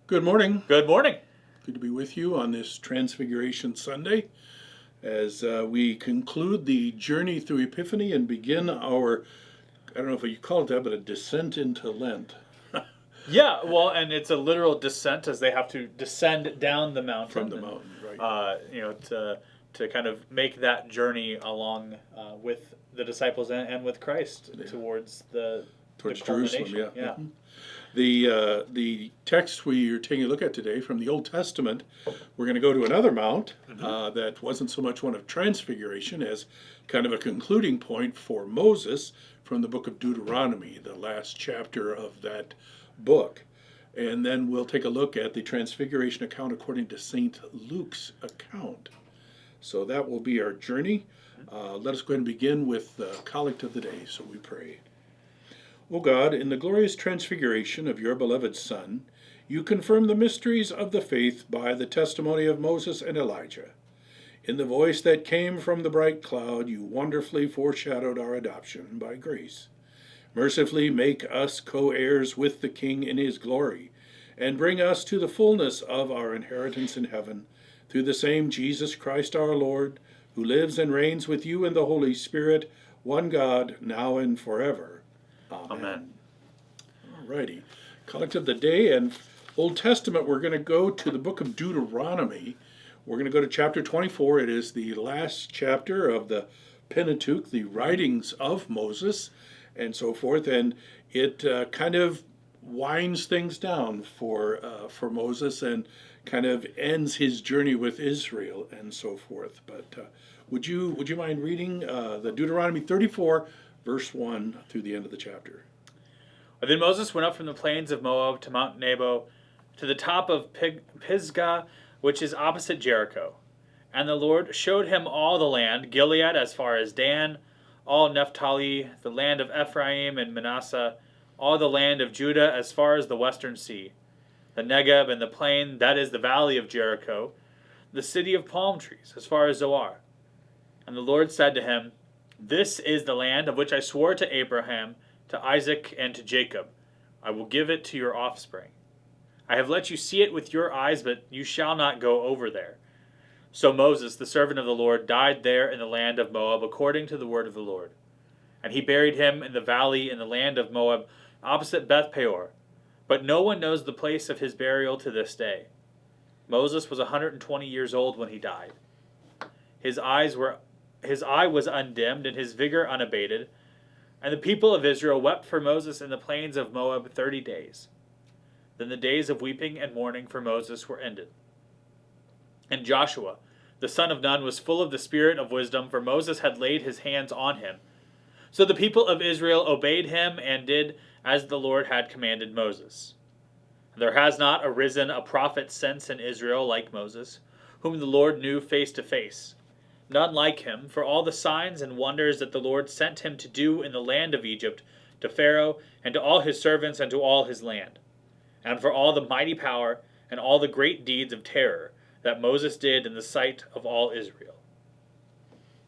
Good morning. Good morning. Good to be with you on this Transfiguration Sunday as we conclude the journey through Epiphany and begin our, I don't know if you call it that, but a descent into Lent. Yeah, well, and it's a literal descent as they have to descend down the mountain. From the mountain, right. To kind of make that journey along with the disciples and with Christ towards Jerusalem, yeah. Mm-hmm. The text we are taking a look at today from the Old Testament, we're going to go to another mount that wasn't so much one of transfiguration as kind of a concluding point for Moses from the Book of Deuteronomy, the last chapter of that book. And then we'll take a look at the transfiguration account according to St. Luke's account. So that will be our journey. Let us go ahead and begin with the collect of the day. So we pray. O God, in the glorious transfiguration of your beloved Son, you confirm the mysteries of the faith by the testimony of Moses and Elijah. In the voice that came from the bright cloud, you wonderfully foreshadowed our adoption by grace. Mercifully make us co-heirs with the King in his glory, and bring us to the fullness of our inheritance in heaven, through the same Jesus Christ our Lord, who lives and reigns with you in the Holy Spirit, one God, now and forever. Amen. Alrighty. Collect of the day and Old Testament, we're going to go to the Book of Deuteronomy. We're going to go to chapter 24. It is the last chapter of the Pentateuch, the writings of Moses, and so forth. And it kind of winds things down for Moses and kind of ends his journey with Israel and so forth. But would you mind reading the Deuteronomy 34? Verse 1 through the end of the chapter. Then Moses went up from the plains of Moab to Mount Nebo, to the top of Pisgah, which is opposite Jericho. And the Lord showed him all the land, Gilead as far as Dan, all Naphtali, the land of Ephraim and Manasseh, all the land of Judah as far as the western sea, the Negeb and the plain, that is the valley of Jericho, the city of palm trees as far as Zoar. And the Lord said to him, This is the land of which I swore to Abraham, to Isaac, and to Jacob. I will give it to your offspring. I have let you see it with your eyes, but you shall not go over there. So Moses, the servant of the Lord, died there in the land of Moab, according to the word of the Lord. And he buried him in the valley in the land of Moab, opposite Beth Peor. But no one knows the place of his burial to this day. Moses was 120 years old when he died. His eye was undimmed, and his vigor unabated. And the people of Israel wept for Moses in the plains of Moab 30 days. Then the days of weeping and mourning for Moses were ended. And Joshua, the son of Nun, was full of the spirit of wisdom, for Moses had laid his hands on him. So the people of Israel obeyed him and did as the Lord had commanded Moses. There has not arisen a prophet since in Israel like Moses, whom the Lord knew face to face. None like him, for all the signs and wonders that the Lord sent him to do in the land of Egypt, to Pharaoh, and to all his servants, and to all his land, and for all the mighty power, and all the great deeds of terror that Moses did in the sight of all Israel.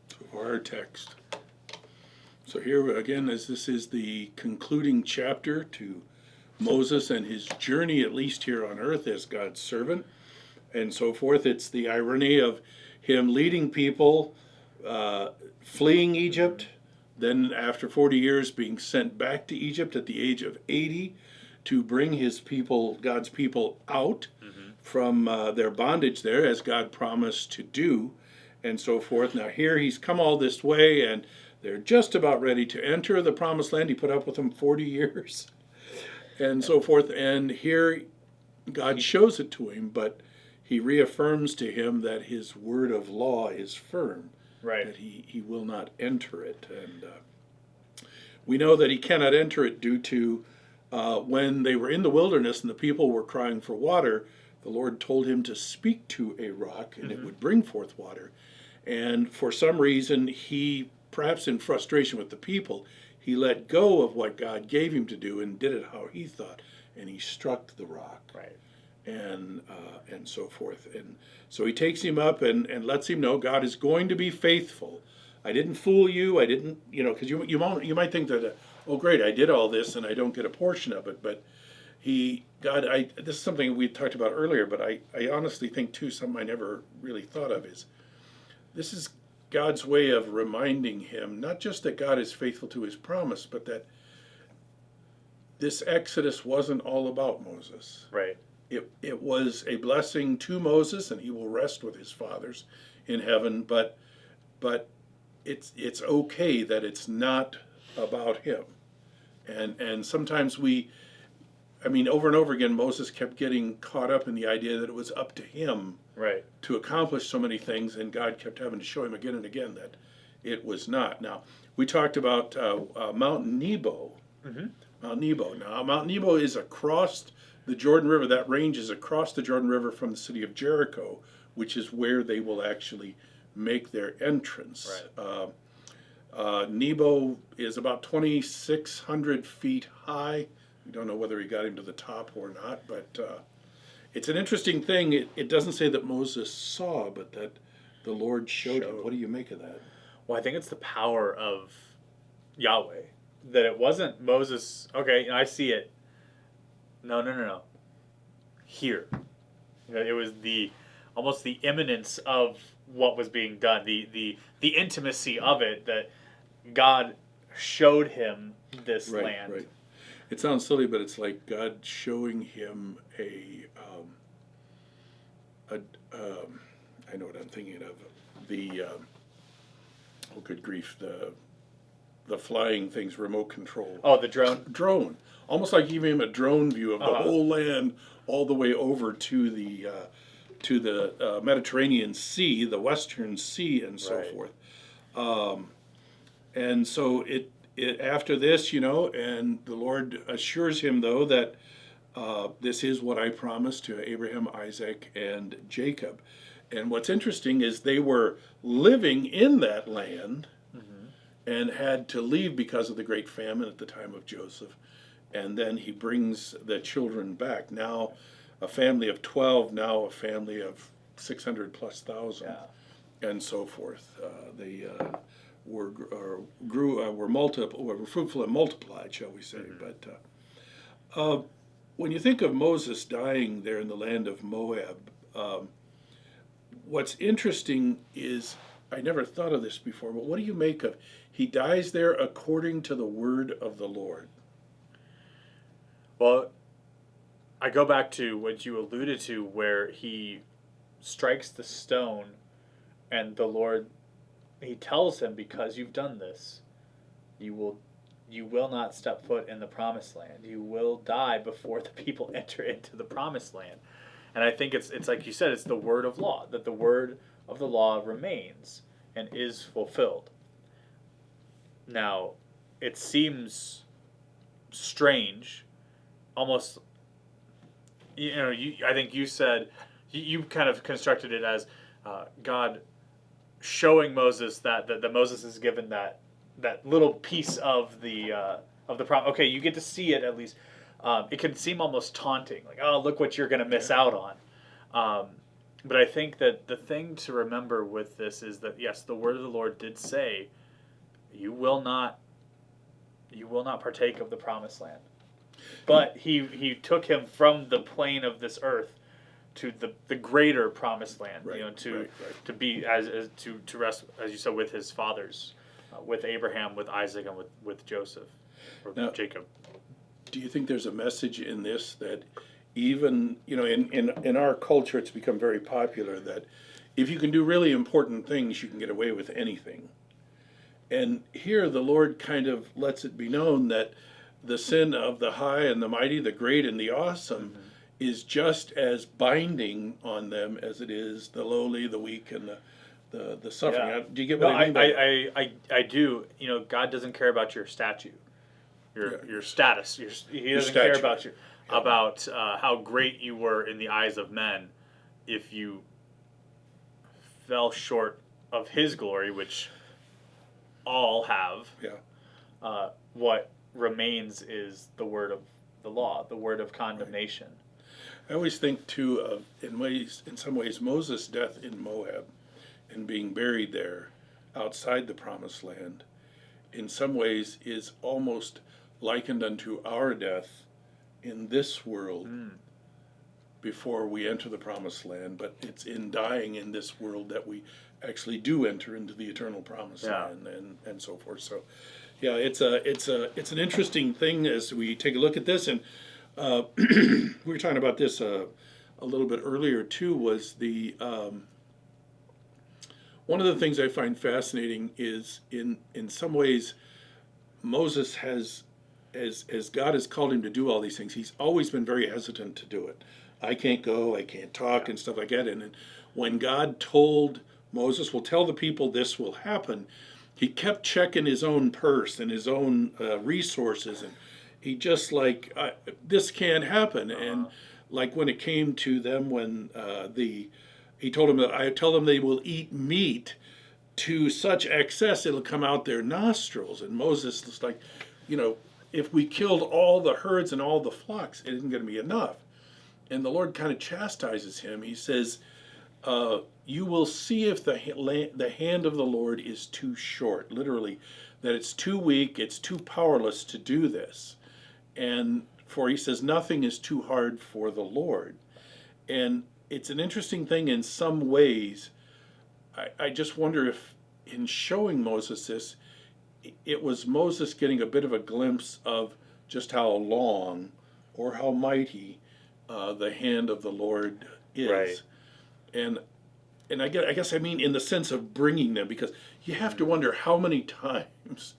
So our text. So here again, as this is the concluding chapter to Moses and his journey, at least here on earth, as God's servant, and so forth. It's the irony of him leading people, fleeing Egypt, then after 40 years being sent back to Egypt at the age of 80 to bring his people, God's people, out from their bondage there, as God promised to do, and so forth. Now here he's come all this way, and they're just about ready to enter the promised land. He put up with them 40 years, and so forth. And here God shows it to him, but he reaffirms to him that his word of law is firm, right? That he will not enter it. And we know that he cannot enter it due to when they were in the wilderness and the people were crying for water, the Lord told him to speak to a rock and it would bring forth water. And for some reason, he, perhaps in frustration with the people, he let go of what God gave him to do and did it how he thought, and he struck the rock. Right. And so forth. And so he takes him up and lets him know God is going to be faithful. I didn't fool you. I didn't, because you might think that, oh great, I did all this and I don't get a portion of it. But This is something we talked about earlier, but I honestly think too, something I never really thought of is, this is God's way of reminding him, not just that God is faithful to his promise, but that this Exodus wasn't all about Moses. Right. It was a blessing to Moses, and he will rest with his fathers in heaven, but it's okay that it's not about him. And sometimes over and over again, Moses kept getting caught up in the idea that it was up to him Right. to accomplish so many things, and God kept having to show him again and again that it was not. Now, we talked about Mount Nebo. Mm-hmm. Mount Nebo. Now, Mount Nebo is across the Jordan River. That range is across the Jordan River from the city of Jericho, which is where they will actually make their entrance. Right. Nebo is about 2,600 feet high. We don't know whether he got him to the top or not, but it's an interesting thing. It doesn't say that Moses saw, but that the Lord showed him. What do you make of that? Well, I think it's the power of Yahweh. That it wasn't Moses, okay, I see it. No. Here. It was almost the imminence of what was being done, the intimacy of it, that God showed him this land. Right. It sounds silly, but it's like God showing him I know what I'm thinking of. Oh, good grief, the flying things, remote control. Oh, the drone? Drone. Almost like giving him a drone view of the whole land all the way over to the Mediterranean Sea, the Western Sea, and so forth. And so it after this, and the Lord assures him, though, that this is what I promised to Abraham, Isaac, and Jacob. And what's interesting is they were living in that land and had to leave because of the great famine at the time of Joseph. And then he brings the children back. Now a family of 12, now a family of 600 plus thousand, and so forth. They were fruitful and multiplied, shall we say. But when you think of Moses dying there in the land of Moab, what's interesting is, I never thought of this before, but what do you make of, he dies there according to the word of the Lord? Well, I go back to what you alluded to, where he strikes the stone and the Lord, he tells him, because you've done this, you will not step foot in the promised land. You will die before the people enter into the promised land. And I think it's like you said, it's the word of law, that the word of the law remains and is fulfilled. Now, it seems strange, almost, I think you said, you kind of constructed it as God showing Moses that Moses is given that little piece of the problem. Okay, you get to see it at least. It can seem almost taunting, like, oh, look what you're going to miss out on. But I think that the thing to remember with this is that, yes, the word of the Lord did say, you will not partake of the promised land. But he took him from the plane of this earth to the greater promised land, to be to rest, as you said, with his fathers, with Abraham, with Isaac, and with Joseph or Jacob. Do you think there's a message in this that even, in our culture, it's become very popular that if you can do really important things, you can get away with anything. And here the Lord kind of lets it be known that the sin of the high and the mighty, the great and the awesome, is just as binding on them as it is the lowly, the weak, and the suffering. Yeah. Do you get what I mean by that? I do. God doesn't care about your statue, your status. He doesn't care about about how great you were in the eyes of men if you fell short of His glory, which all have. Yeah. What remains is the word of the law, the word of condemnation. I always think too of, in some ways, Moses' death in Moab and being buried there outside the promised land, in some ways is almost likened unto our death in this world before we enter the promised land, but it's in dying in this world that we actually do enter into the eternal promised land, and so forth. So yeah, it's an interesting thing as we take a look at this. And we were talking about this a little bit earlier too, was the one of the things I find fascinating is in some ways Moses has, as God has called him to do all these things, he's always been very hesitant to do it. I can't go, I can't talk, and stuff like that. And when God told Moses, "Well, tell the people this will happen," he kept checking his own purse and his own resources, and he just like, this can't happen. And like when it came to them, when he told them that I tell them they will eat meat to such excess it'll come out their nostrils. And Moses was like, if we killed all the herds and all the flocks, it isn't going to be enough. And the Lord kind of chastises him. He says, you will see if the hand of the Lord is too short, literally, that it's too weak, it's too powerless to do this. And for he says, nothing is too hard for the Lord. And it's an interesting thing in some ways. I just wonder if in showing Moses this, it was Moses getting a bit of a glimpse of just how long or how mighty the hand of the Lord is. Right. And I guess I mean in the sense of bringing them, because you have to wonder how many times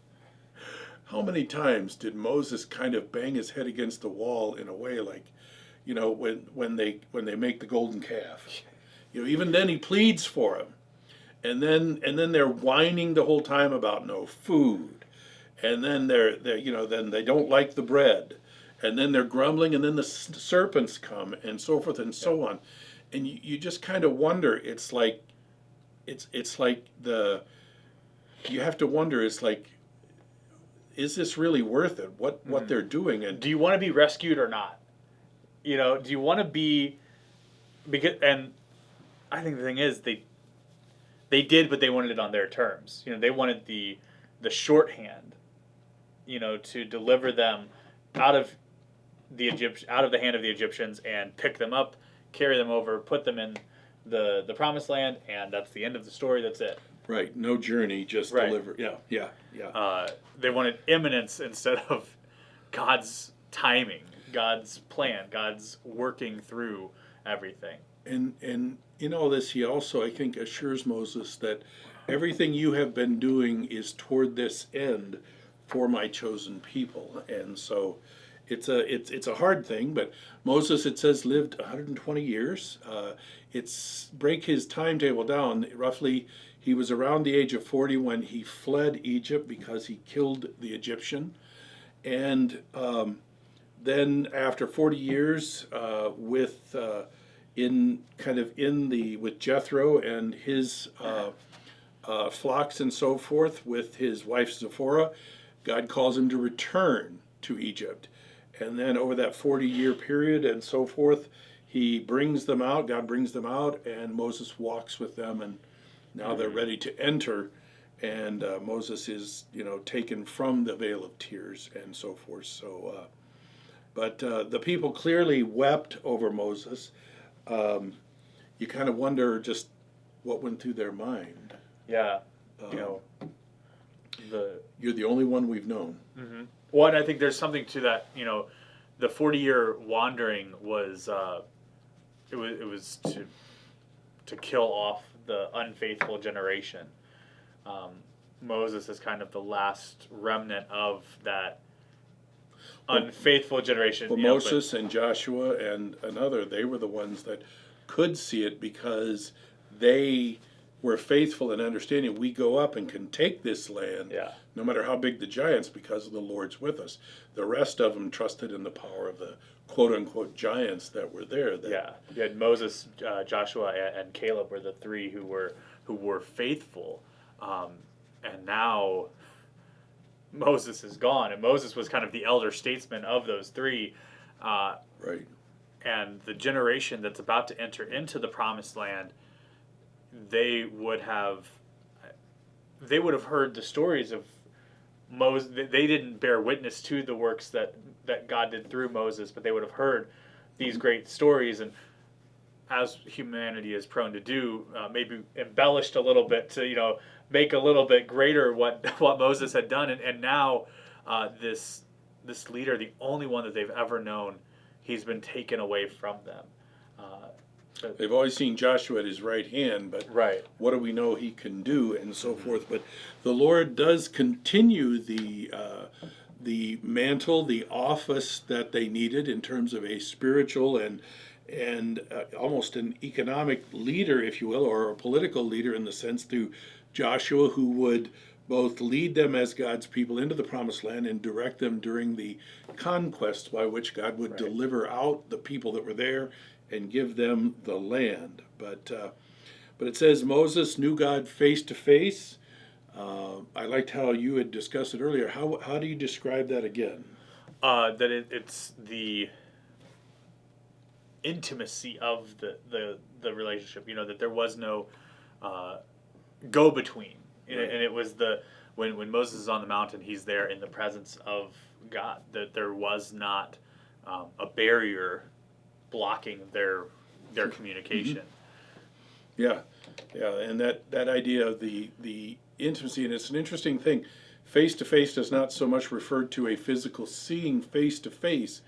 did Moses kind of bang his head against the wall in a way like, when they make the golden calf. Even then he pleads for him. And then they're whining the whole time about no food. And then then they don't like the bread. And then they're grumbling, and then the serpents come, and so forth and so on. And you just kind of wonder, you have to wonder, it's like, is this really worth it? What they're doing? And do you want to be rescued or not? Do you want to be, and I think the thing is they did, but they wanted it on their terms. They wanted the shorthand, to deliver them out of the hand of the Egyptians and pick them up, carry them over, put them in the promised land, and that's the end of the story. That's it. Right. No journey, just deliver. Yeah. They wanted imminence instead of God's timing, God's plan, God's working through everything. And in all this, he also, I think, assures Moses that everything you have been doing is toward this end for my chosen people. And so it's a hard thing, but Moses, it says, lived 120 years. Break his timetable down. Roughly, he was around the age of 40 when he fled Egypt because he killed the Egyptian. And then after 40 years with Jethro and his flocks and so forth, with his wife Zipporah, God calls him to return to Egypt. And then over that 40-year period and so forth, he brings them out, God brings them out, and Moses walks with them, and now they're ready to enter. And Moses is, taken from the vale of tears and so forth. So, but the people clearly wept over Moses. You kind of wonder just what went through their mind. Yeah, you're the only one we've known. Mm-hmm. Well, and I think there's something to that. The 40-year wandering was it was to kill off the unfaithful generation. Moses is kind of the last remnant of that unfaithful generation. Well, Moses and Joshua and another, they were the ones that could see it because they were faithful and understanding. We go up and can take this land, no matter how big the giants, because of the Lord's with us. The rest of them trusted in the power of the quote-unquote giants that were there. You had Moses, Joshua, and Caleb were the three who were faithful. And now Moses is gone, and Moses was kind of the elder statesman of those three. Right. And the generation that's about to enter into the promised land, they would have heard the stories of Moses. They didn't bear witness to the works that that God did through Moses, but they would have heard these great stories, and as humanity is prone to do, maybe embellished a little bit to make a little bit greater what Moses had done, and now this leader, the only one that they've ever known, he's been taken away from them. They've always seen Joshua at his right hand, but Right. what do we know he can do, and so forth. But the Lord does continue the mantle, the office that they needed in terms of a spiritual and almost an economic leader, if you will, or a political leader in the sense through Joshua, who would both lead them as God's people into the promised land and direct them during the conquest by which God would deliver out the people that were there and give them the land. But it says Moses knew God face to face. I liked how you had discussed it earlier. How do you describe that again? That it's the intimacy of the relationship. That there was no go between, and it was when Moses is on the mountain, he's there in the presence of God. That there was not a barrier blocking their communication. Yeah, and that idea of the intimacy, and it's an interesting thing. Face to face does not so much refer to a physical seeing face to face,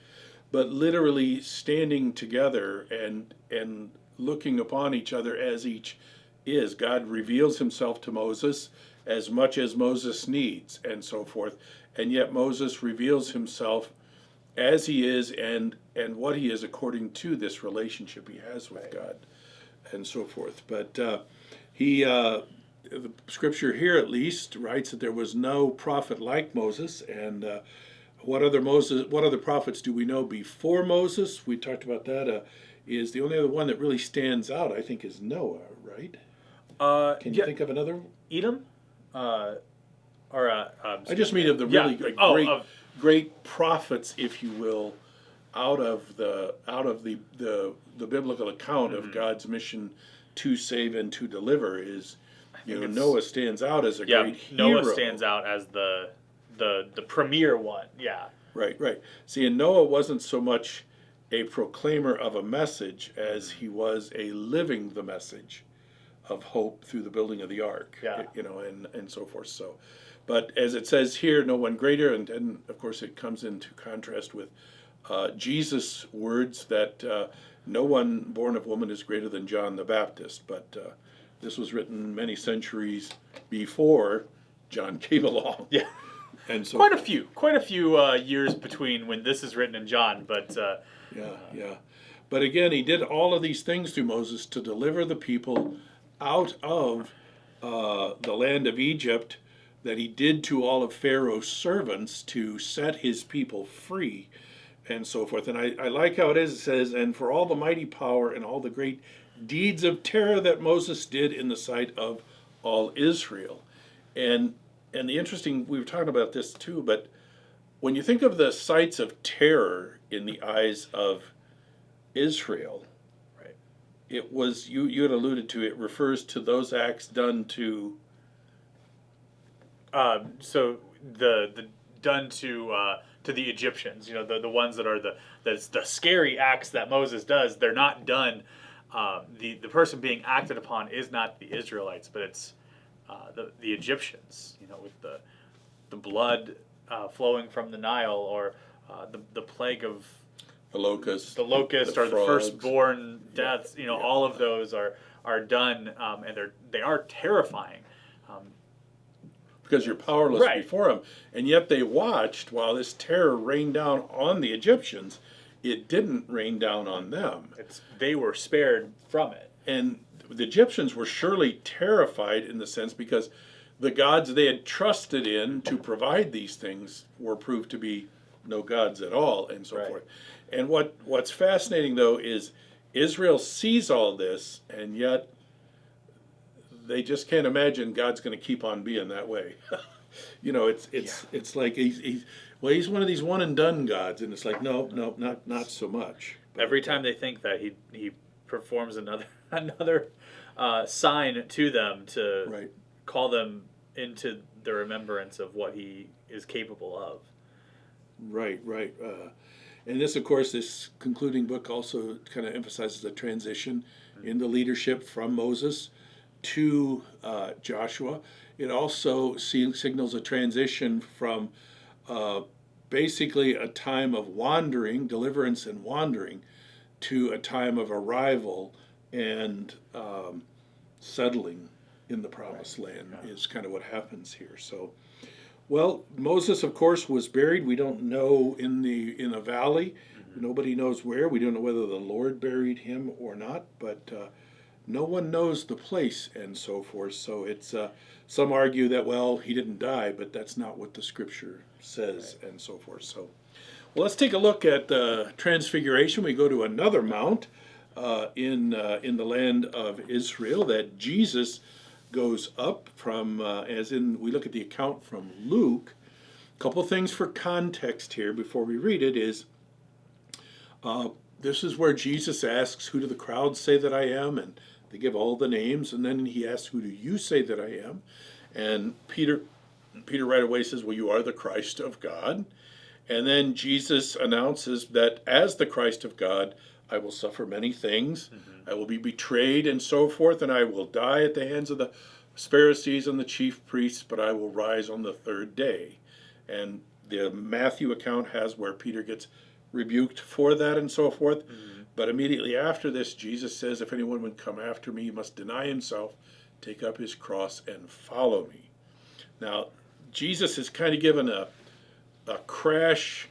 but literally standing together and looking upon each other as each is. God reveals himself to Moses as much as Moses needs, and so forth, and yet Moses reveals himself as he is and what he is according to this relationship he has with God, and so forth. But the scripture here at least writes that there was no prophet like Moses. And what other prophets do we know before Moses? We talked about that. Is the only other one that really stands out, I think, is Noah, right? Can you think of another? Edom, I just mean of the really great prophets, if you will, out of the biblical account of God's mission to save and to deliver. Is Noah stands out as a great hero. Noah stands out as the premier one. Yeah. Right. See, and Noah wasn't so much a proclaimer of a message as he was a living the message of hope through the building of the ark. Yeah. And so forth. So, but as it says here, no one greater, and of course it comes into contrast with Jesus' words that no one born of woman is greater than John the Baptist. But this was written many centuries before John came along. Yeah. And so quite a few years between when this is written and John, but yeah. But again, he did all of these things through Moses to deliver the people out of the land of Egypt, that he did to all of Pharaoh's servants to set his people free, and so forth. And I like how it says, and for all the mighty power and all the great deeds of terror that Moses did in the sight of all Israel. And the interesting, we were talking about this too, but when you think of the sights of terror in the eyes of Israel, right? It was, you had alluded to, it refers to those acts done to so the done to the Egyptians, the ones that are the scary acts that Moses does. They're not done. The person being acted upon is not the Israelites, but it's the Egyptians. With the blood flowing from the Nile, or the plague of the locust, or frogs, the firstborn deaths. All of those are done, and they are terrifying. Because you're powerless before them. And yet they watched while this terror rained down on the Egyptians. It didn't rain down on them. They were spared from it. And the Egyptians were surely terrified in the sense because the gods they had trusted in to provide these things were proved to be no gods at all, and so forth. And what's fascinating, though, is Israel sees all this, and yet they just can't imagine God's going to keep on being that way. It's like he's one of these one and done gods, and it's like no, not so much. But every time they think that, he performs another sign to them to call them into the remembrance of what he is capable of. Right, right. And this, of course, this concluding book also kind of emphasizes the transition in the leadership from Moses to Joshua. It also signals a transition from uh, basically a time of wandering, deliverance and wandering, to a time of arrival and settling in the promised land is kind of what happens here. So, well, Moses, of course, was buried. We don't know in a valley. Nobody knows where. We don't know whether the Lord buried him or not, but no one knows the place and so forth. So it's some argue that, well, he didn't die, but that's not what the Scripture says and so forth. So, well, let's take a look at the Transfiguration. We go to another mount in the land of Israel that Jesus goes up from, as in we look at the account from Luke. A couple things for context here before we read it is this is where Jesus asks, "Who do the crowds say that I am?" And they give all the names, and then he asks, "Who do you say that I am?" And Peter right away says, "Well, you are the Christ of God." And then Jesus announces that as the Christ of God, I will suffer many things. I will be betrayed and so forth, and I will die at the hands of the Pharisees and the chief priests, but I will rise on the third day. And the Matthew account has where Peter gets rebuked for that and so forth. But immediately after this, Jesus says, if anyone would come after me, he must deny himself, take up his cross, and follow me. Now, Jesus is kind of given a crash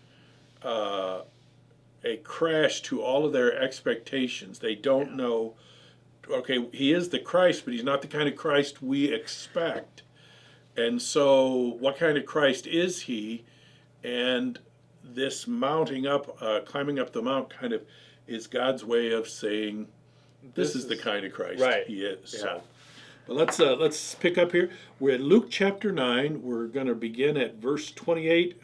to all of their expectations. They don't know, okay, he is the Christ, but he's not the kind of Christ we expect. And so what kind of Christ is he? And this mounting up, climbing up the mount kind of is God's way of saying, this is the kind of Christ he is. Yeah. So, but let's pick up here. We're at Luke chapter 9. We're going to begin at verse 28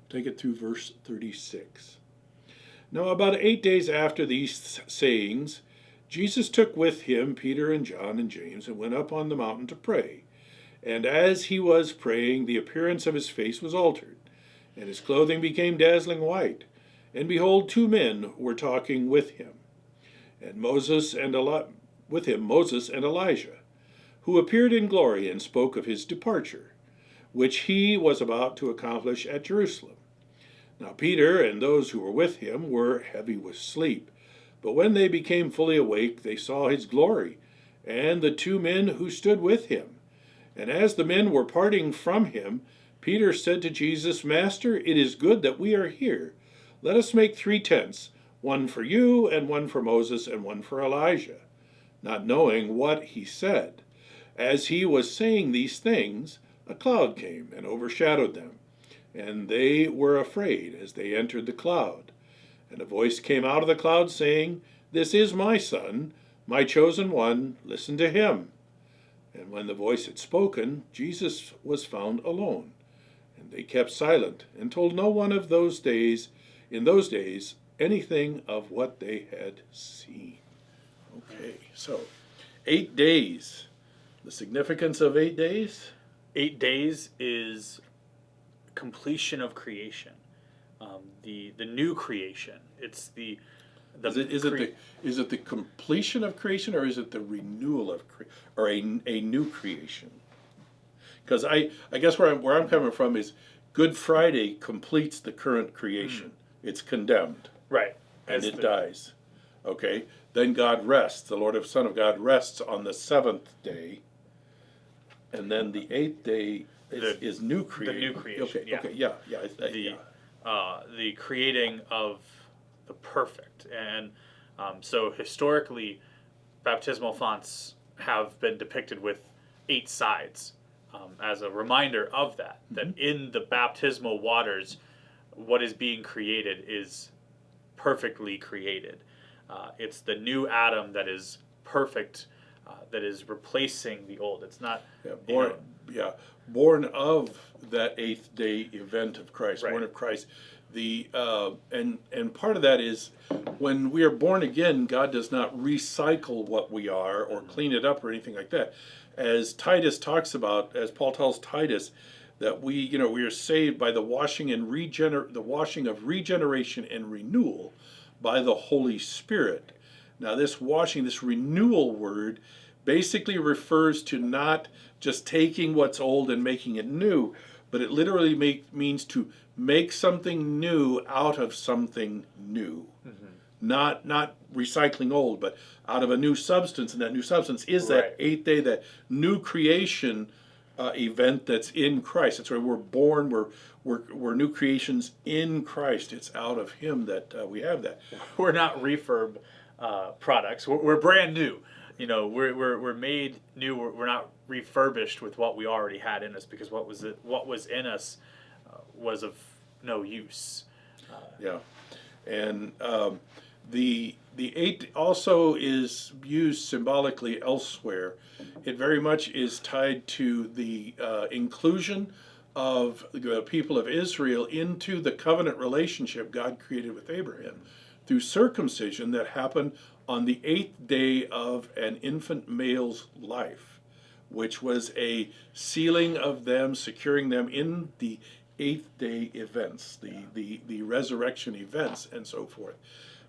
take it through verse 36. Now about 8 days after these sayings, Jesus took with him Peter and John and James and went up on the mountain to pray. And as he was praying, the appearance of his face was altered, and his clothing became dazzling white. And behold, 2 men were talking with him, and Moses and Elijah, who appeared in glory and spoke of his departure, which he was about to accomplish at Jerusalem. Now Peter and those who were with him were heavy with sleep, but when they became fully awake, they saw his glory, and the 2 men who stood with him. And as the men were parting from him, Peter said to Jesus, Master, it is good that we are here. Let us make 3 tents, one for you, and one for Moses, and one for Elijah, not knowing what he said. As he was saying these things, a cloud came and overshadowed them, and they were afraid as they entered the cloud. And a voice came out of the cloud saying, This is my Son, my chosen one, listen to him. And when the voice had spoken, Jesus was found alone. And they kept silent and told no one in those days, anything of what they had seen. Okay, so 8 days. The significance of 8 days? 8 days is completion of creation, the new creation. It's Is it the completion of creation, or is it the renewal of or a new creation? Because I guess where I'm coming from is Good Friday completes the current creation. It's condemned, right, and it dies. Okay, then God rests. The Lord Son of God rests on the 7th day, and then the 8th day is new creation. The new creation. Okay, the creating of the perfect. And so historically, baptismal fonts have been depicted with 8 sides as a reminder of that in the baptismal waters, what is being created is perfectly created. It's the new Adam that is perfect, that is replacing the old. It's not born of that 8th day event of Christ, right. Born of Christ. The and part of that is when we are born again, God does not recycle what we are or clean it up or anything like that. As Titus talks about, as Paul tells Titus, that we are saved by the washing of regeneration and renewal by the Holy Spirit. Now, this washing, this renewal word, basically refers to not just taking what's old and making it new, but it literally means to make something new out of something new. Mm-hmm. Not recycling old, but out of a new substance, and that new substance is that eighth day, that new creation event that's in Christ. That's why we're born. We're new creations in Christ. It's out of Him that we have that. We're not refurb products. We're brand new. We're made new. We're not refurbished with what we already had in us, because what was in us was of no use. And the 8 also is used symbolically elsewhere. It very much is tied to the inclusion of the people of Israel into the covenant relationship God created with Abraham through circumcision that happened on the 8th day of an infant male's life, which was a sealing of them, securing them in the 8th day events, the resurrection events, and so forth.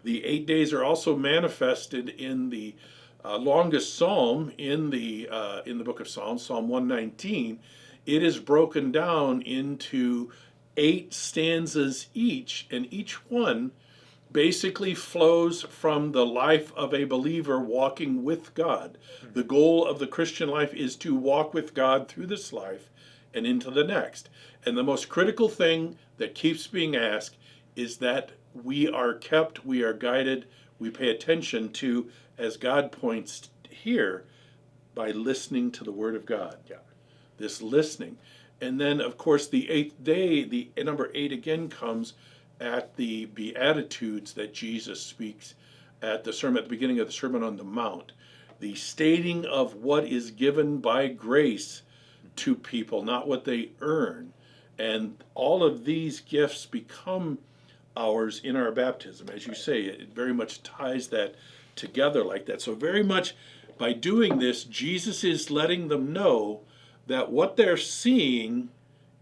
The 8 days are also manifested in the longest psalm in the book of Psalms, Psalm 119. It is broken down into 8 stanzas each, and each one basically flows from the life of a believer walking with God. The goal of the Christian life is to walk with God through this life and into the next. And the most critical thing that keeps being asked is that we are kept, we are guided, we pay attention to, as God points here, by listening to the Word of God. Yeah. This listening. And then, of course, the 8th day, the number 8 again comes at the Beatitudes that Jesus speaks at the beginning of the Sermon on the Mount. The stating of what is given by grace to people, not what they earn. And all of these gifts become ours in our baptism. As you say, it very much ties that together like that. So very much by doing this, Jesus is letting them know that what they're seeing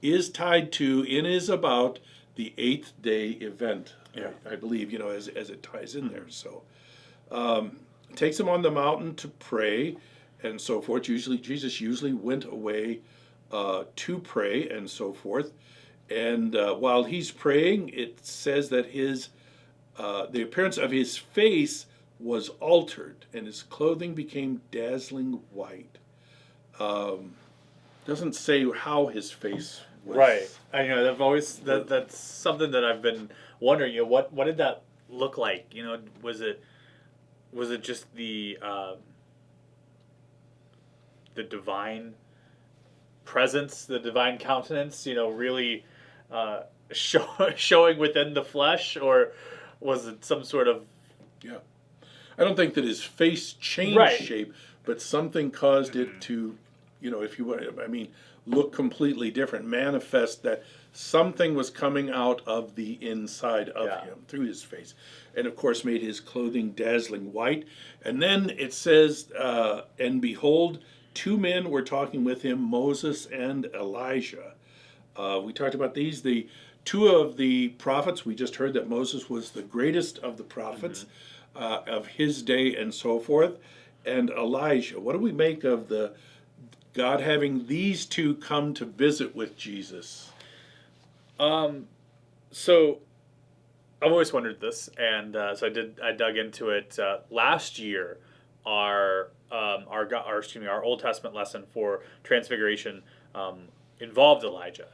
is tied to and is about the 8th day event. Yeah. I believe, as it ties in there. So takes them on the mountain to pray and so forth. Jesus usually went away to pray and so forth. And while he's praying, it says that the appearance of his face was altered, and his clothing became dazzling white. Doesn't say how his face was. Right. I've always that's something that I've been wondering. What did that look like? Was it just the divine presence, the divine countenance? Really showing within the flesh, or was it some sort of? Yeah, I don't think that his face changed shape, but something caused it to, if you want, look completely different, manifest that something was coming out of the inside of him through his face, and of course made his clothing dazzling white. And then it says, and behold, 2 men were talking with him, Moses and Elijah. We talked about these. The 2 of the prophets, we just heard that Moses was the greatest of the prophets of his day and so forth. And Elijah. What do we make of God having these 2 come to visit with Jesus? So I've always wondered this, and so I dug into it last year. Our Old Testament lesson for Transfiguration involved Elijah.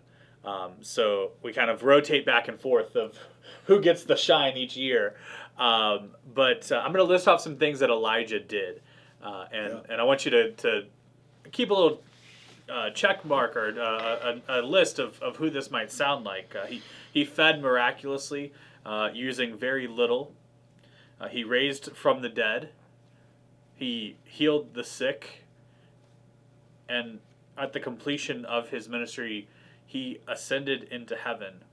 So we kind of rotate back and forth of who gets the shine each year. But I'm going to list off some things that Elijah did, and I want you to keep a little check mark or a list of who this might sound like. He fed miraculously using very little. He raised from the dead. He healed the sick. And at the completion of his ministry, he ascended into heaven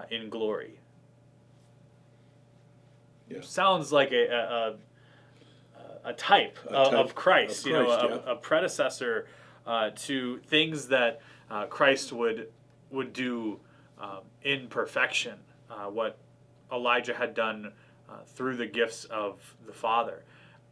in glory. Yeah. Sounds like a type of Christ, a predecessor to things that Christ would do in perfection what Elijah had done through the gifts of the Father.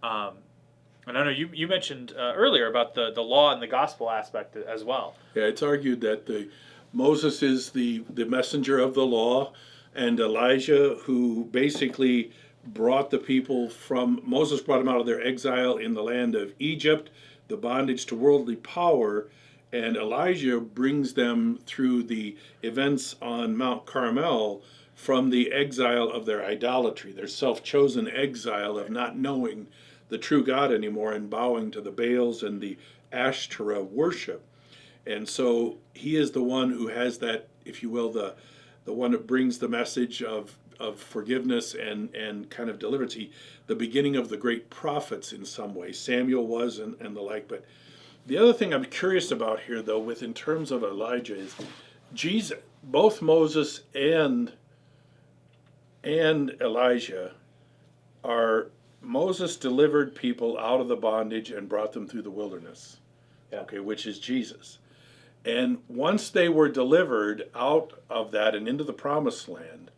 And I know you mentioned earlier about the law and the gospel aspect as well. Yeah, it's argued that Moses is the messenger of the law, and Elijah, who basically brought the people Moses brought them out of their exile in the land of Egypt, the bondage to worldly power, and Elijah brings them through the events on Mount Carmel from the exile of their idolatry, their self-chosen exile of not knowing the true God anymore and bowing to the Baals and the Ashtoreth worship. And so he is the one who has that, if you will, the one that brings the message of forgiveness and kind of deliverance. The beginning of the great prophets in some way. Samuel was and the like. But the other thing I'm curious about here, though, in terms of Elijah, is Jesus, both Moses and Elijah Moses delivered people out of the bondage and brought them through the wilderness, okay, which is Jesus. And once they were delivered out of that and into the promised land,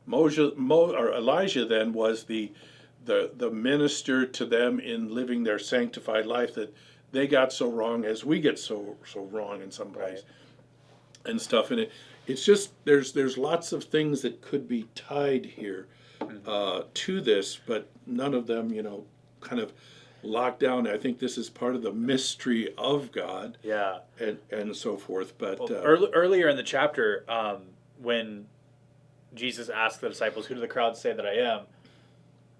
Elijah then was the minister to them in living their sanctified life that they got so wrong as we get so wrong in some ways, and stuff. And it's just there's lots of things that could be tied here to this, but none of them, kind of locked down. I think this is part of the mystery of God, and so forth. But earlier in the chapter, when Jesus asked the disciples, "Who do the crowd say that I am?"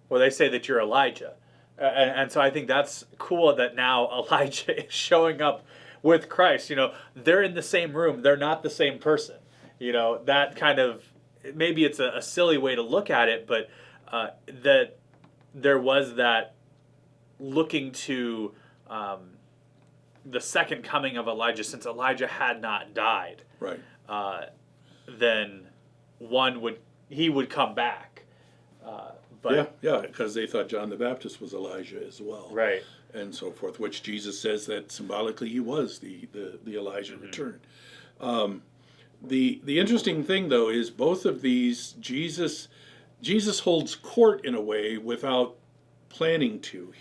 Well, they say that you're Elijah, and so I think that's cool that now Elijah is showing up with Christ. They're in the same room; they're not the same person. That kind of, maybe it's a silly way to look at it, but that there was that looking to the second coming of Elijah, since Elijah had not died, right? Then he would come back. But because they thought John the Baptist was Elijah as well, right, and so forth. Which Jesus says that symbolically he was the Elijah return. The interesting thing, though, is both of these, Jesus holds court in a way without planning to.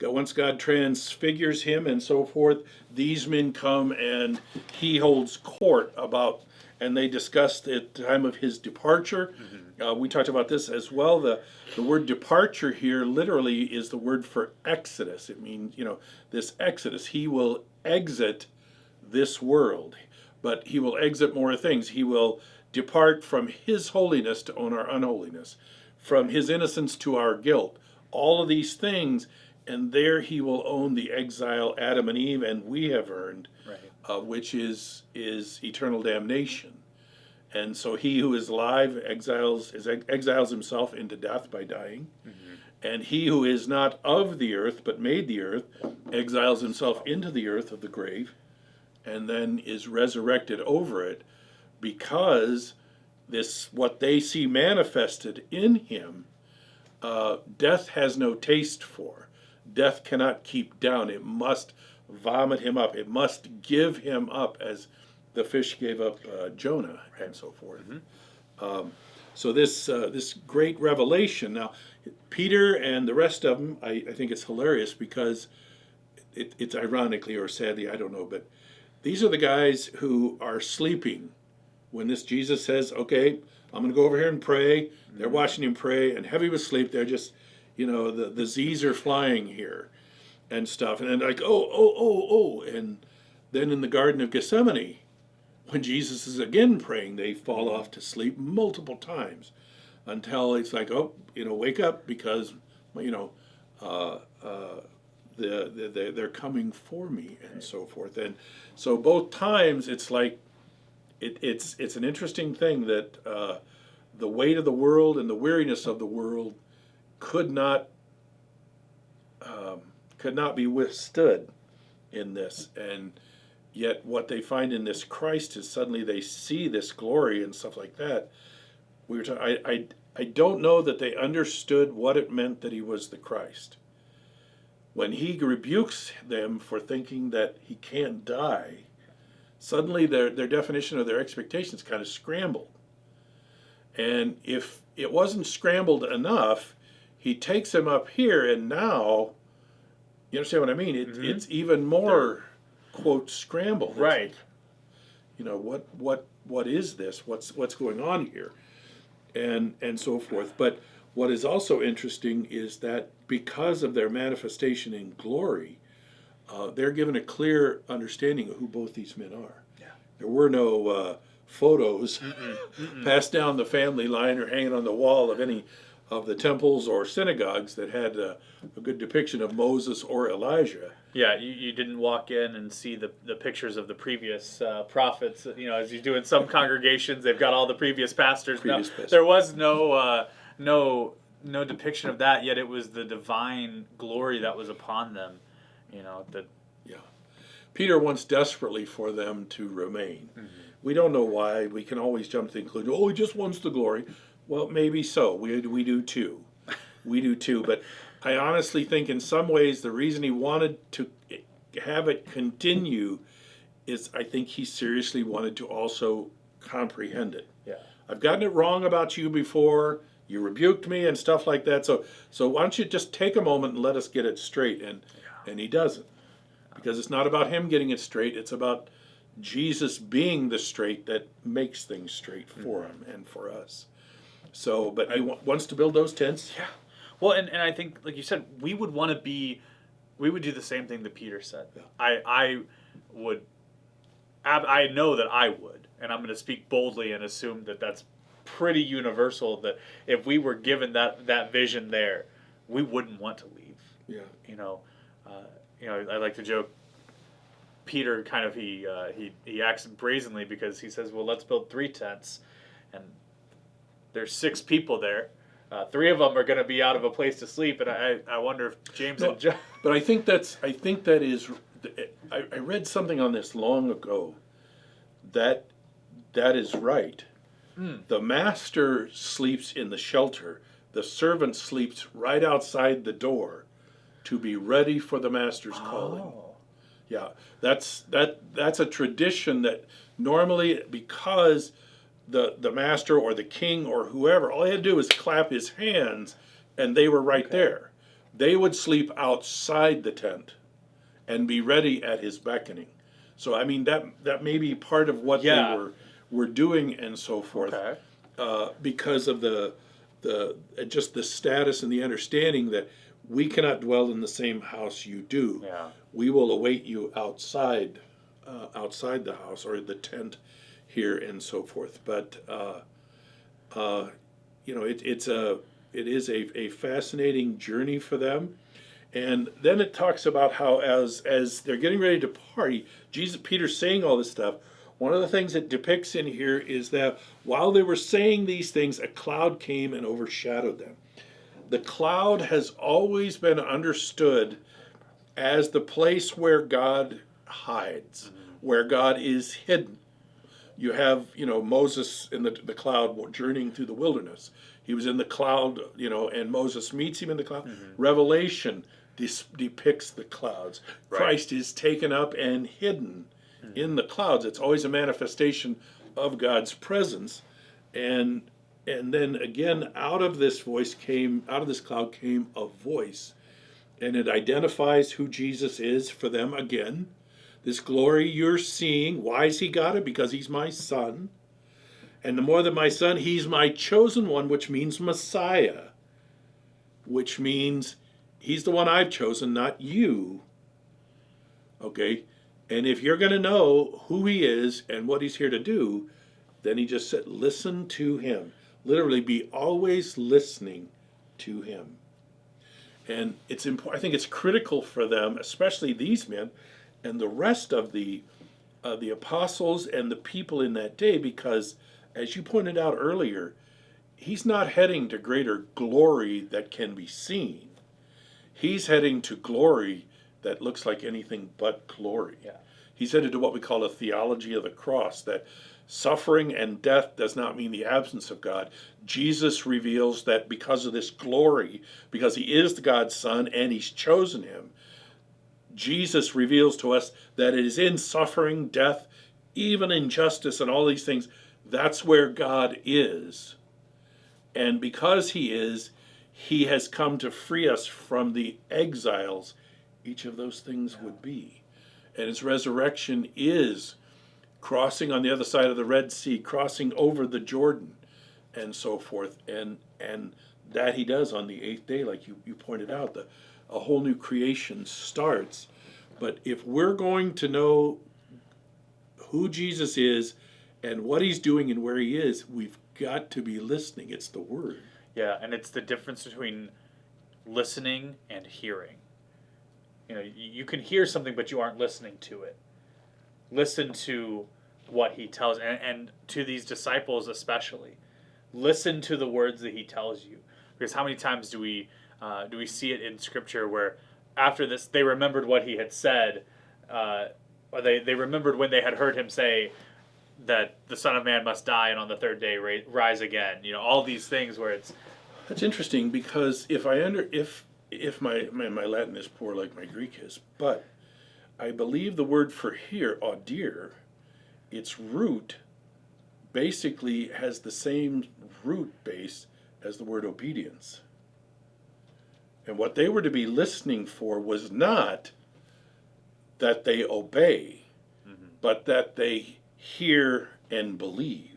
Once God transfigures him and so forth, these men come and he holds court about, and they discussed at the time of his departure. We talked about this as well. The word departure here literally is the word for exodus. It means, this exodus. He will exit this world. But he will exit more things. He will depart from his holiness to own our unholiness, from his innocence to our guilt. All of these things, and there he will own the exile Adam and Eve, and we have earned, which is eternal damnation. And so he who is alive exiles himself into death by dying. And he who is not of the earth, but made the earth, exiles himself into the earth of the grave, and then is resurrected over it, because what they see manifested in him, death has no taste for. Death cannot keep down. It must vomit him up. It must give him up, as the fish gave up Jonah, and so forth. So this great revelation. Now, Peter and the rest of them, I think it's hilarious because it's ironically or sadly, I don't know, but these are the guys who are sleeping when this Jesus says, "Okay, I'm going to go over here and pray." They're watching him pray, and heavy with sleep. They're just, the Z's are flying here and stuff. And then like, oh. And then in the Garden of Gethsemane, when Jesus is again praying, they fall off to sleep multiple times until it's like, wake up, because, they're coming for me, and so forth. And so both times it's like it's an interesting thing that the weight of the world and the weariness of the world could not be withstood in this, and yet what they find in this Christ is suddenly they see this glory and stuff like that. I don't know that they understood what it meant that he was the Christ. When he rebukes them for thinking that he can't die, suddenly their definition of their expectations kind of scrambled. And if it wasn't scrambled enough, he takes them up here, and now, you understand what I mean? It's even more, quote, scrambled. Right. You know, what is this? What's going on here? And so forth. But what is also interesting is that because of their manifestation in glory, they're given a clear understanding of who both these men are. Yeah. There were no photos passed down the family line or hanging on the wall of any of the temples or synagogues that had a good depiction of Moses or Elijah. Yeah, you didn't walk in and see the pictures of the previous prophets. You know, as you do in some congregations, they've got all the previous pastors. There was no depiction of that, yet it was the divine glory that was upon them. You know, yeah. Peter wants desperately for them to remain. We don't know why. We can always jump to the conclusion, he just wants the glory. Well, maybe so. We do too. We do too. But I honestly think in some ways the reason he wanted to have it continue is I think he seriously wanted to also comprehend it. Yeah. I've gotten it wrong about you before. You rebuked me and stuff like that. So why don't you just take a moment and let us get it straight? And he doesn't. Because it's not about him getting it straight. It's about Jesus being the straight that makes things straight for him and for us. So, but he wants to build those tents. Yeah. Well, and I think, like you said, we would do the same thing that Peter said. Yeah. I know that I would, and I'm going to speak boldly and assume that that's pretty universal, that if we were given that vision there, we wouldn't want to leave. Yeah. You know, I like to joke, Peter kind of, he acts brazenly because he says, well, let's build 3 tents, and there's 6 people there. 3 of them are going to be out of a place to sleep, and I wonder if James and John. But I think that is. I read something on this long ago. That is right. The master sleeps in the shelter. The servant sleeps right outside the door, to be ready for the master's calling. Yeah, that's a tradition that normally, because the master or the king or whoever, all he had to do was clap his hands and they were right there. They would sleep outside the tent and be ready at his beckoning. So I mean that may be part of what they were doing and so forth, because of the just the status and the understanding that we cannot dwell in the same house you do. Yeah. We will await you outside the house or the tent here and so forth. But it is a fascinating journey for them. And then it talks about how as they're getting ready to party, Peter's saying all this stuff. One of the things it depicts in here is that while they were saying these things, a cloud came and overshadowed them. The cloud has always been understood as the place where God hides, where God is hidden. You have, Moses in the cloud journeying through the wilderness. He was in the cloud, and Moses meets him in the cloud. Revelation depicts the clouds. Right. Christ is taken up and hidden in the clouds. It's always a manifestation of God's presence. And then again, out of this cloud came a voice. And it identifies who Jesus is for them again. This glory you're seeing, why has he got it? Because he's my son. And the more than my son, he's my chosen one, which means Messiah. Which means he's the one I've chosen, not you. Okay? And if you're going to know who he is and what he's here to do, then he just said, listen to him. Literally, be always listening to him. And it's important. I think it's critical for them, especially these men and the rest of the apostles and the people in that day, because, as you pointed out earlier, he's not heading to greater glory that can be seen. He's heading to glory that looks like anything but glory. Yeah. He's headed to what we call a theology of the cross, that suffering and death does not mean the absence of God. Jesus reveals that because of this glory, because he is God's son and he's chosen him, Jesus reveals to us that it is in suffering, death, even injustice and all these things, that's where God is. And because he is, he has come to free us from the exiles each of those things would be. And his resurrection is crossing on the other side of the Red Sea, crossing over the Jordan, and so forth. And that he does on the eighth day, like you pointed out. A whole new creation starts. But if we're going to know who Jesus is and what he's doing and where he is, we've got to be listening. It's the Word. Yeah, and it's the difference between listening and hearing. You know, you can hear something, but you aren't listening to it. Listen to what he tells, and to these disciples especially. Listen to the words that he tells you. Because how many times do we see it in Scripture where after this they remembered what he had said, or they remembered when they had heard him say that the Son of Man must die and on the third day rise again. You know, all these things where it's... That's interesting, because if my Latin is poor like my Greek is, but I believe the word for here, audir, its root basically has the same root base as the word obedience. And what they were to be listening for was not that they obey, but that they hear and believe.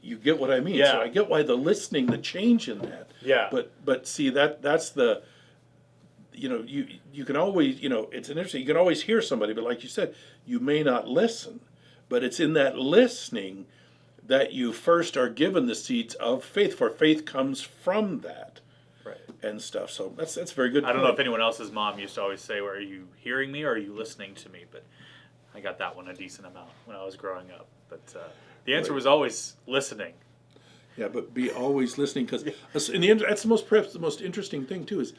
You get what I mean? Yeah. So I get why the listening, the change in that. Yeah. But see, that's the, you can always, it's an interesting, you can always hear somebody, but like you said, you may not listen. But it's in that listening that you first are given the seeds of faith, for faith comes from that. Right. And stuff. So that's a very good I don't point. know if anyone else's mom used to always say, well, are you hearing me or are you listening to me? But I got that one a decent amount when I was growing up. But the answer was always listening. Yeah, but be always listening, because in the end, that's perhaps the most interesting thing too, is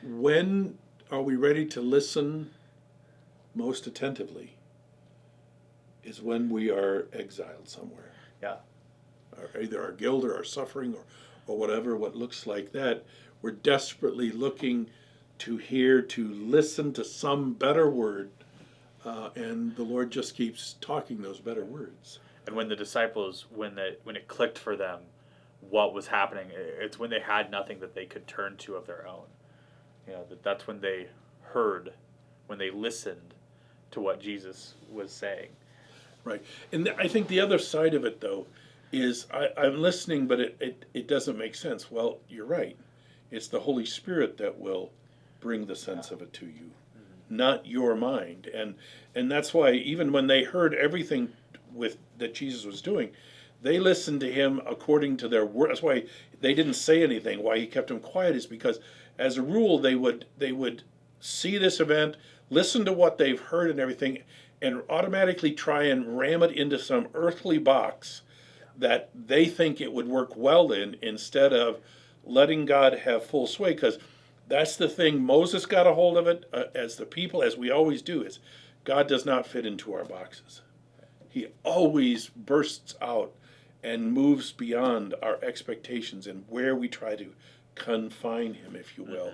when are we ready to listen most attentively? Is when we are exiled somewhere. Yeah. Or either our guilt or our suffering or whatever, what looks like that. We're desperately looking to hear, to listen to some better word, and the Lord just keeps talking those better words. And when the disciples, when it clicked for them what was happening, it's when they had nothing that they could turn to of their own. You know, that's when they heard, when they listened to what Jesus was saying. Right. And I think the other side of it, though, is I'm listening, but it doesn't make sense. Well, you're right. It's the Holy Spirit that will bring the sense of it to you, not your mind. And that's why even when they heard everything that Jesus was doing, they listened to him according to their word. That's why they didn't say anything. Why he kept them quiet is because, as a rule, they would see this event, listen to what they've heard and everything, and automatically try and ram it into some earthly box that they think it would work well in, instead of letting God have full sway. Because that's the thing, Moses got a hold of it, as the people, as we always do, is God does not fit into our boxes. He always bursts out and moves beyond our expectations and where we try to confine him, if you will,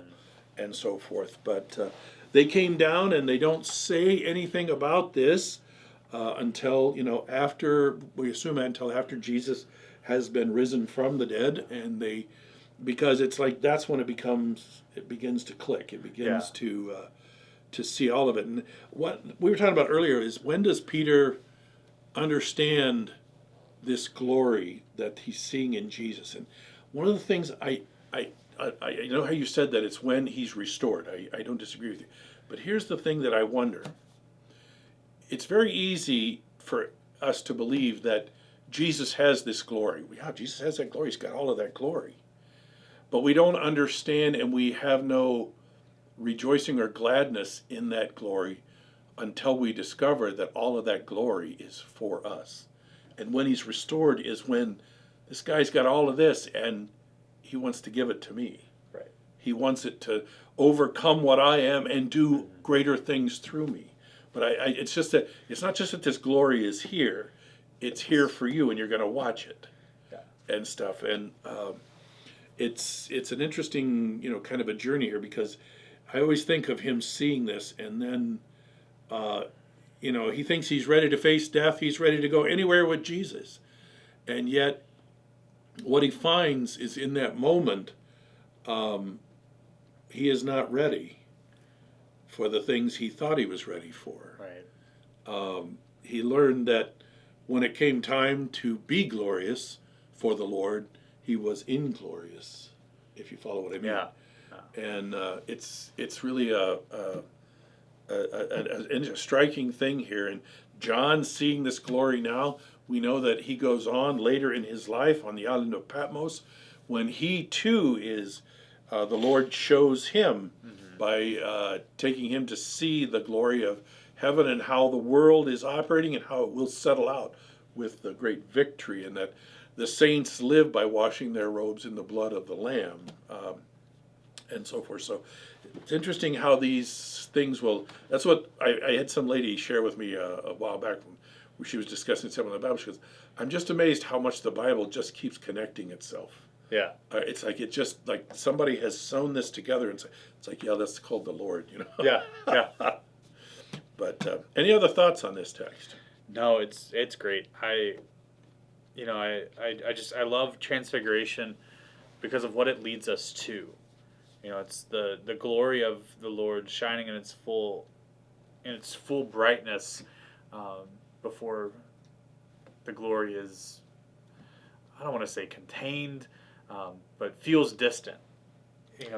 and so forth. But they came down and they don't say anything about this until, after, we assume until after Jesus has been risen from the dead, and because it's like that's when it begins to click. It begins to see all of it. And what we were talking about earlier is, when does Peter understand this glory that he's seeing in Jesus? And one of the things I know how you said that it's when he's restored. I don't disagree with you. But here's the thing that I wonder. It's very easy for us to believe that Jesus has this glory. Yeah, Jesus has that glory. He's got all of that glory. But we don't understand, and we have no rejoicing or gladness in that glory until we discover that all of that glory is for us. And when he's restored is when this guy's got all of this and he wants to give it to me. Right. He wants it to overcome what I am and do greater things through me. But it's just that it's not just that this glory is here; it's here for you, and you're going to watch it, and stuff. And it's an interesting, kind of a journey here, because I always think of him seeing this, and then he thinks he's ready to face death. He's ready to go anywhere with Jesus. And yet, what he finds is in that moment, he is not ready for the things he thought he was ready for. Right. He learned that when it came time to be glorious for the Lord, he was inglorious, if you follow what I mean. Yeah. And it's really a striking thing here. And John, seeing this glory now, we know that he goes on later in his life on the island of Patmos, when he too is, the Lord shows him by taking him to see the glory of heaven and how the world is operating and how it will settle out with the great victory, and that the saints live by washing their robes in the blood of the Lamb, and so forth. So it's interesting how these things will. That's what I had some lady share with me a while back where she was discussing something in the Bible. She goes, "I'm just amazed how much the Bible just keeps connecting itself." Yeah. It's like it just like somebody has sewn this together, and it's like, yeah, that's called the Lord, Yeah. Yeah. But any other thoughts on this text? No, it's great. I love Transfiguration because of what it leads us to. It's the glory of the Lord shining in its full brightness before the glory is, I don't want to say contained, but feels distant.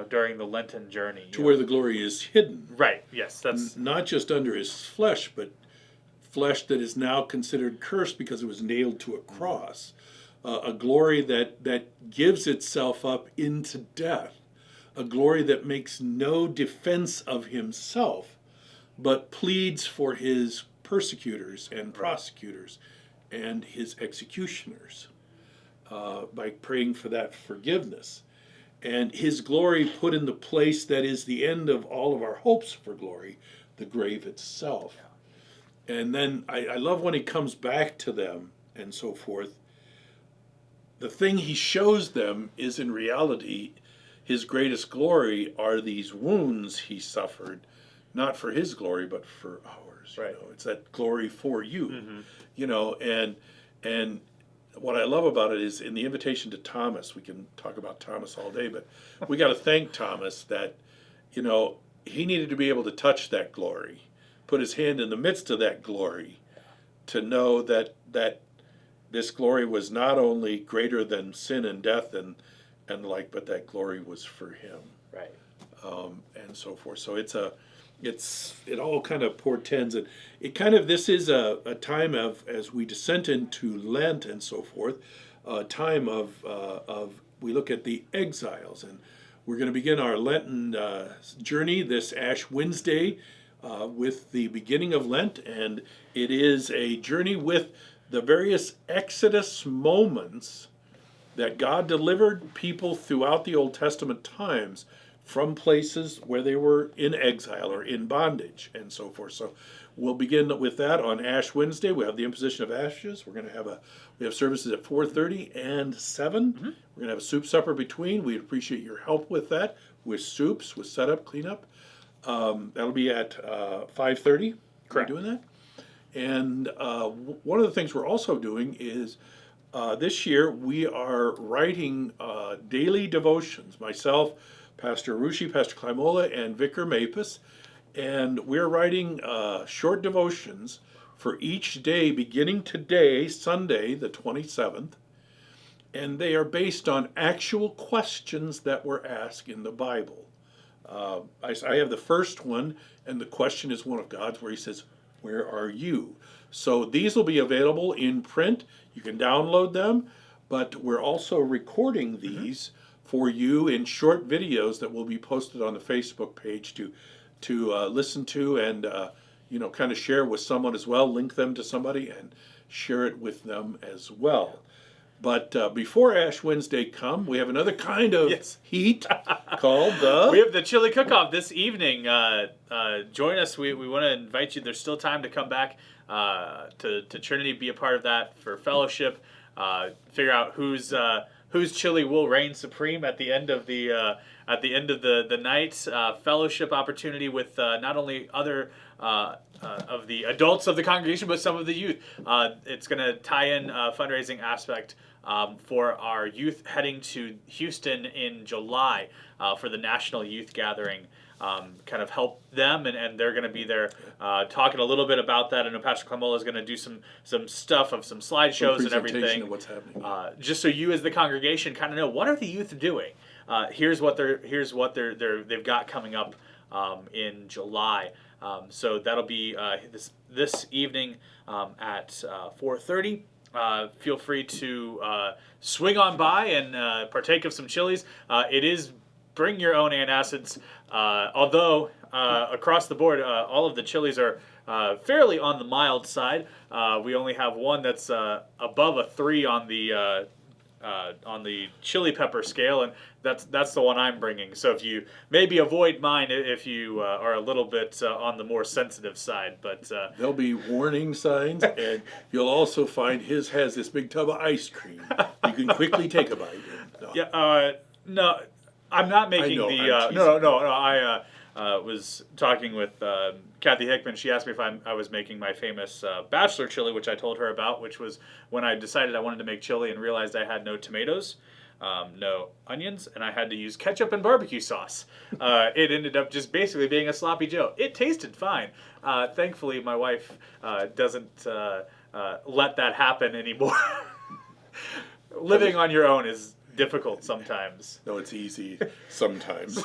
During the Lenten journey. To where the glory is hidden. Right. Yes. That's not just under his flesh, but flesh that is now considered cursed because it was nailed to a cross. A glory that gives itself up into death. A glory that makes no defense of himself, but pleads for his persecutors and prosecutors and his executioners by praying for that forgiveness. And his glory put in the place that is the end of all of our hopes for glory, the grave itself. Yeah. And then I love when he comes back to them and so forth. The thing he shows them is in reality, his greatest glory are these wounds he suffered, not for his glory, but for ours. Right. It's that glory for you, and what I love about it is in the invitation to Thomas. We can talk about Thomas all day, but we got to thank Thomas that, he needed to be able to touch that glory, put his hand in the midst of that glory, to know that this glory was not only greater than sin and death and the like, but that glory was for him. Right. And so forth. So it all kind of portends it. This is a time of, as we descend into Lent and so forth, a time of we look at the exiles, and we're going to begin our Lenten journey this Ash Wednesday with the beginning of Lent, and it is a journey with the various Exodus moments that God delivered people throughout the Old Testament times from places where they were in exile or in bondage and so forth. So we'll begin with that on Ash Wednesday. We have the imposition of ashes. We're going to have services at 4:30 and 7. Mm-hmm. We're going to have a soup supper between. We'd appreciate your help with that, with soups, with setup, cleanup. That'll be at 5:30. Correct. We're doing that. And one of the things we're also doing is this year we are writing daily devotions. Myself, Pastor Rusche, Pastor Climola, and Vicar Mapus, and we're writing short devotions for each day beginning today, Sunday, the 27th, and they are based on actual questions that were asked in the Bible. I have the first one, and the question is one of God's, where he says, "Where are you?" So these will be available in print. You can download them, but we're also recording these for you in short videos that will be posted on the Facebook page to listen to and kind of share with someone as well. Link them to somebody and share it with them as well. But before Ash Wednesday come, we have another kind of heat called the... We have the chili cook-off this evening. Join us. We want to invite you. There's still time to come back to Trinity, be a part of that for fellowship. Figure out who's whose chili will reign supreme at the end of the night. Fellowship opportunity with not only other of the adults of the congregation, but some of the youth. It's going to tie in fundraising aspect for our youth heading to Houston in July for the National Youth Gathering. Kind of help them, and they're going to be there talking a little bit about that. I know Pastor Clamola is going to do some stuff of some slideshows and everything. Of what's happening. Just so you as the congregation kind of know, what are the youth doing? Here's what they've got coming up in July. So that'll be this evening at 4:30. Feel free to swing on by and partake of some chilies. It is bring your own antacids. Although across the board, all of the chilies are fairly on the mild side. We only have one that's above a 3 on the chili pepper scale, and that's the one I'm bringing. So if you maybe avoid mine if you are a little bit on the more sensitive side, but there'll be warning signs, and you'll also find his has this big tub of ice cream. You can quickly take a bite. No. Yeah, no, I'm not making I was talking with Kathy Hickman. She asked me if I was making my famous bachelor chili, which I told her about, which was when I decided I wanted to make chili and realized I had no tomatoes, no onions, and I had to use ketchup and barbecue sauce. It ended up just basically being a sloppy Joe. It tasted fine. Thankfully, my wife doesn't let that happen anymore. Living on your own is difficult sometimes. No, it's easy sometimes.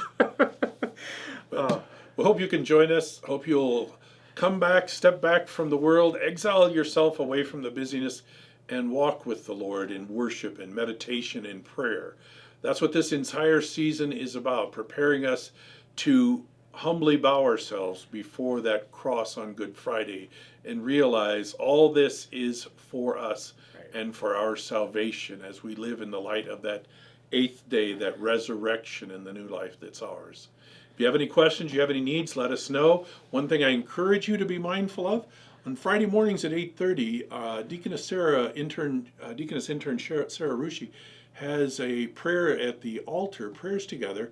But we hope you can join us. Hope you'll come back, step back from the world, exile yourself away from the busyness, and walk with the Lord in worship and meditation and prayer. That's what this entire season is about, preparing us to humbly bow ourselves before that cross on Good Friday and realize all this is for us and for our salvation as we live in the light of that 8th day, that resurrection and the new life that's ours. If you have any questions, you have any needs, let us know. One thing I encourage you to be mindful of, on Friday mornings at 8:30, Deaconess intern Sarah Rusche has a prayer at the altar, prayers together.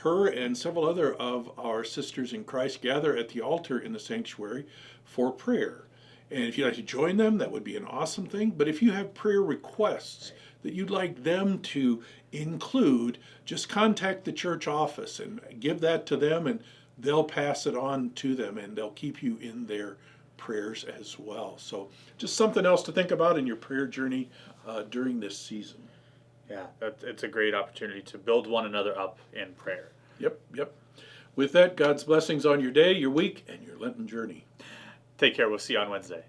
Her and several other of our sisters in Christ gather at the altar in the sanctuary for prayer. And if you'd like to join them, that would be an awesome thing. But if you have prayer requests that you'd like them to include, just contact the church office and give that to them, and they'll pass it on to them, and they'll keep you in their prayers as well. So just something else to think about in your prayer journey during this season. Yeah, it's a great opportunity to build one another up in prayer. Yep. With that, God's blessings on your day, your week, and your Lenten journey. Take care. We'll see you on Wednesday.